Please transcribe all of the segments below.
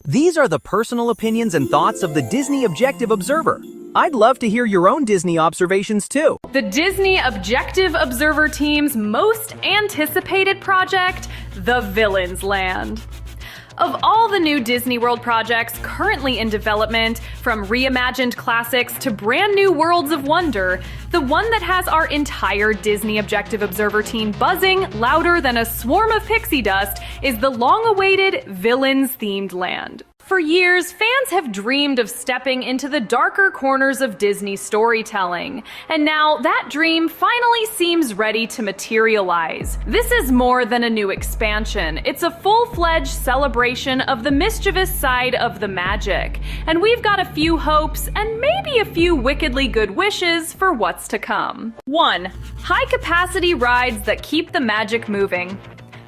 These are the personal opinions and thoughts of the Disney Objective Observer. I'd love to hear your own Disney observations too. The Disney Objective Observer team's most anticipated project, The Villains Land. Of all the new Disney World projects currently in development, from reimagined classics to brand new worlds of wonder, the one that has our entire Disney Objective Observer team buzzing louder than a swarm of pixie dust is the long-awaited Villains-themed land. For years, fans have dreamed of stepping into the darker corners of Disney storytelling, and now that dream finally seems ready to materialize. This is more than a new expansion. It's a full-fledged celebration of the mischievous side of the magic, and we've got a few hopes and maybe a few wickedly good wishes for what's to come. 1. High-capacity rides that keep the magic moving.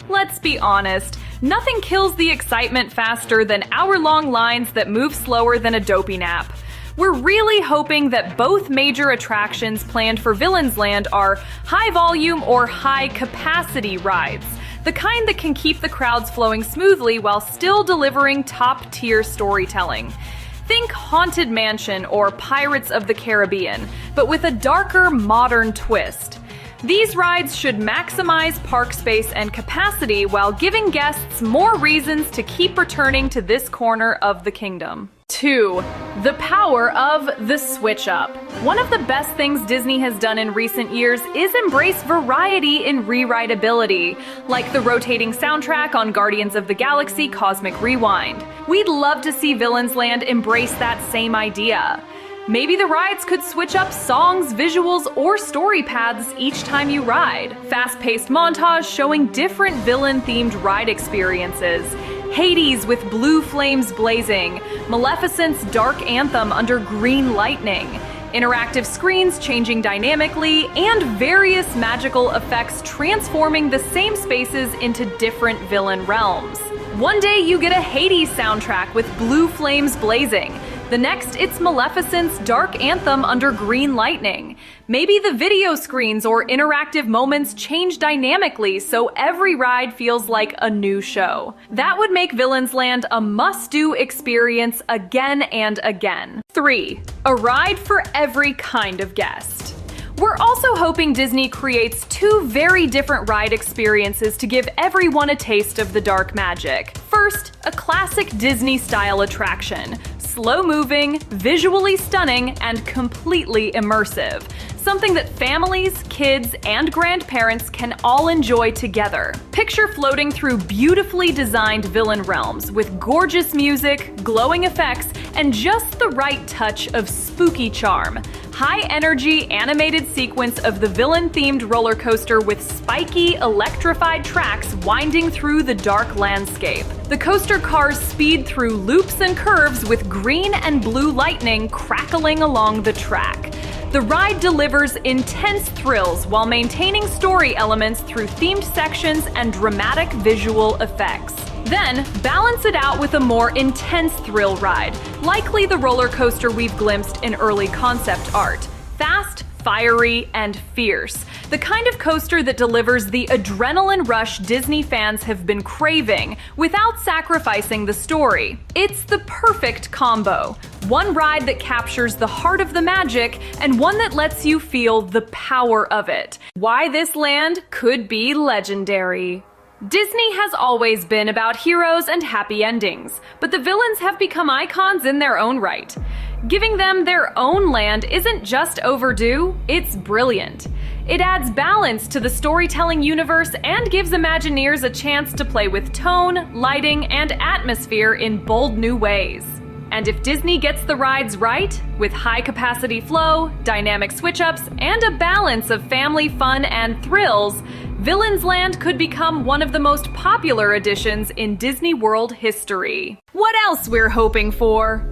Let's be honest, nothing kills the excitement faster than hour-long lines that move slower than a Dopey nap. We're really hoping that both major attractions planned for Villains Land are high-volume or high-capacity rides, the kind that can keep the crowds flowing smoothly while still delivering top-tier storytelling. Think Haunted Mansion or Pirates of the Caribbean, but with a darker, modern twist. These rides should maximize park space and capacity while giving guests more reasons to keep returning to this corner of the kingdom. 2. The power of the switch-up. One of the best things Disney has done in recent years is embrace variety in rewritability, like the rotating soundtrack on Guardians of the Galaxy Cosmic Rewind. We'd love to see Villains Land embrace that same idea. Maybe the rides could switch up songs, visuals, or story paths each time you ride. Fast-paced montage showing different villain-themed ride experiences. Hades with blue flames blazing. Maleficent's dark anthem under green lightning. Interactive screens changing dynamically, and various magical effects transforming the same spaces into different villain realms. One day you get a Hades soundtrack with blue flames blazing. The next, it's Maleficent's dark anthem under green lightning. Maybe the video screens or interactive moments change dynamically so every ride feels like a new show. That would make Villains Land a must-do experience again and again. 3. A ride for every kind of guest. We're also hoping Disney creates 2 very different ride experiences to give everyone a taste of the dark magic. First, a classic Disney-style attraction. Slow-moving, visually stunning, and completely immersive. Something that families, kids, and grandparents can all enjoy together. Picture floating through beautifully designed villain realms with gorgeous music, glowing effects, and just the right touch of spooky charm. High-energy animated sequence of the villain-themed roller coaster with spiky, electrified tracks winding through the dark landscape. The coaster cars speed through loops and curves with green and blue lightning crackling along the track. The ride delivers intense thrills while maintaining story elements through themed sections and dramatic visual effects. Then, balance it out with a more intense thrill ride, likely the roller coaster we've glimpsed in early concept art. Fast, fiery, and fierce. The kind of coaster that delivers the adrenaline rush Disney fans have been craving without sacrificing the story. It's the perfect combo. One ride that captures the heart of the magic and one that lets you feel the power of it. Why this land could be legendary. Disney has always been about heroes and happy endings, but the villains have become icons in their own right. Giving them their own land isn't just overdue, it's brilliant. It adds balance to the storytelling universe and gives Imagineers a chance to play with tone, lighting, and atmosphere in bold new ways. And if Disney gets the rides right, with high-capacity flow, dynamic switch-ups, and a balance of family fun and thrills, Villains Land could become one of the most popular additions in Disney World history. What else we're hoping for?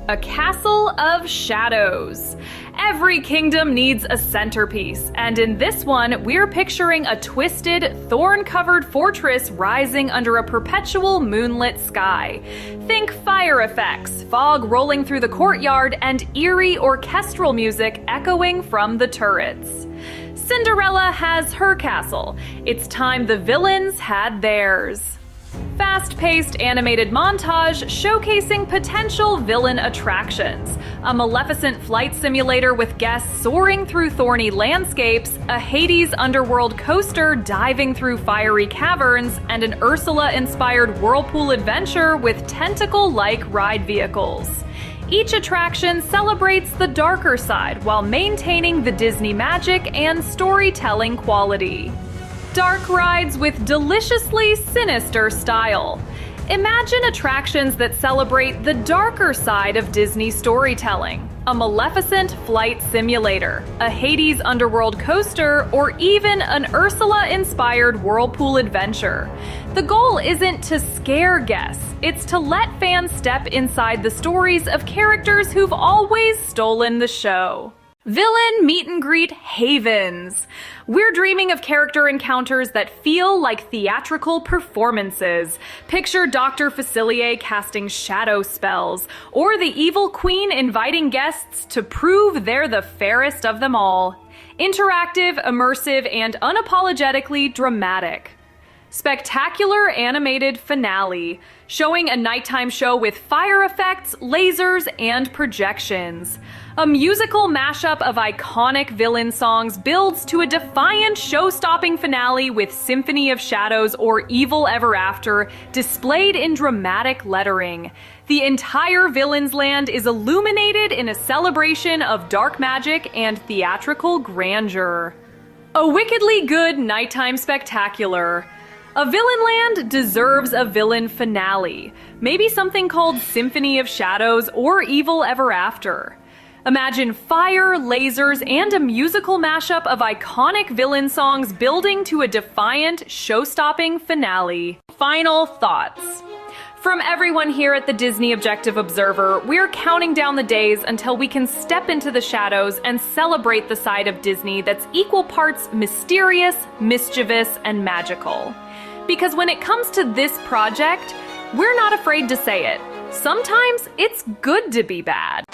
A castle of shadows. Every kingdom needs a centerpiece, and in this one, we're picturing a twisted, thorn-covered fortress rising under a perpetual moonlit sky. Think fire effects, fog rolling through the courtyard, and eerie orchestral music echoing from the turrets. Cinderella has her castle. It's time the villains had theirs. Fast-paced animated montage showcasing potential villain attractions. A Maleficent flight simulator with guests soaring through thorny landscapes, a Hades underworld coaster diving through fiery caverns, and an Ursula-inspired whirlpool adventure with tentacle-like ride vehicles. Each attraction celebrates the darker side while maintaining the Disney magic and storytelling quality. Dark rides with deliciously sinister style. Imagine attractions that celebrate the darker side of Disney storytelling. A Maleficent flight simulator, a Hades underworld coaster, or even an Ursula-inspired whirlpool adventure. The goal isn't to scare guests, it's to let fans step inside the stories of characters who've always stolen the show. Villain meet and greet havens. We're dreaming of character encounters that feel like theatrical performances. Picture Dr. Facilier casting shadow spells, or the evil queen inviting guests to prove they're the fairest of them all. Interactive, immersive, and unapologetically dramatic. Spectacular animated finale, showing a nighttime show with fire effects, lasers, and projections. A musical mashup of iconic villain songs builds to a defiant show-stopping finale with Symphony of Shadows or Evil Ever After displayed in dramatic lettering. The entire Villains Land is illuminated in a celebration of dark magic and theatrical grandeur. A wickedly good nighttime spectacular. A Villain Land deserves a villain finale, maybe something called Symphony of Shadows or Evil Ever After. Imagine fire, lasers, and a musical mashup of iconic villain songs building to a defiant, show-stopping finale. Final thoughts. From everyone here at the Disney Objective Observer, we're counting down the days until we can step into the shadows and celebrate the side of Disney that's equal parts mysterious, mischievous, and magical. Because when it comes to this project, we're not afraid to say it. Sometimes it's good to be bad.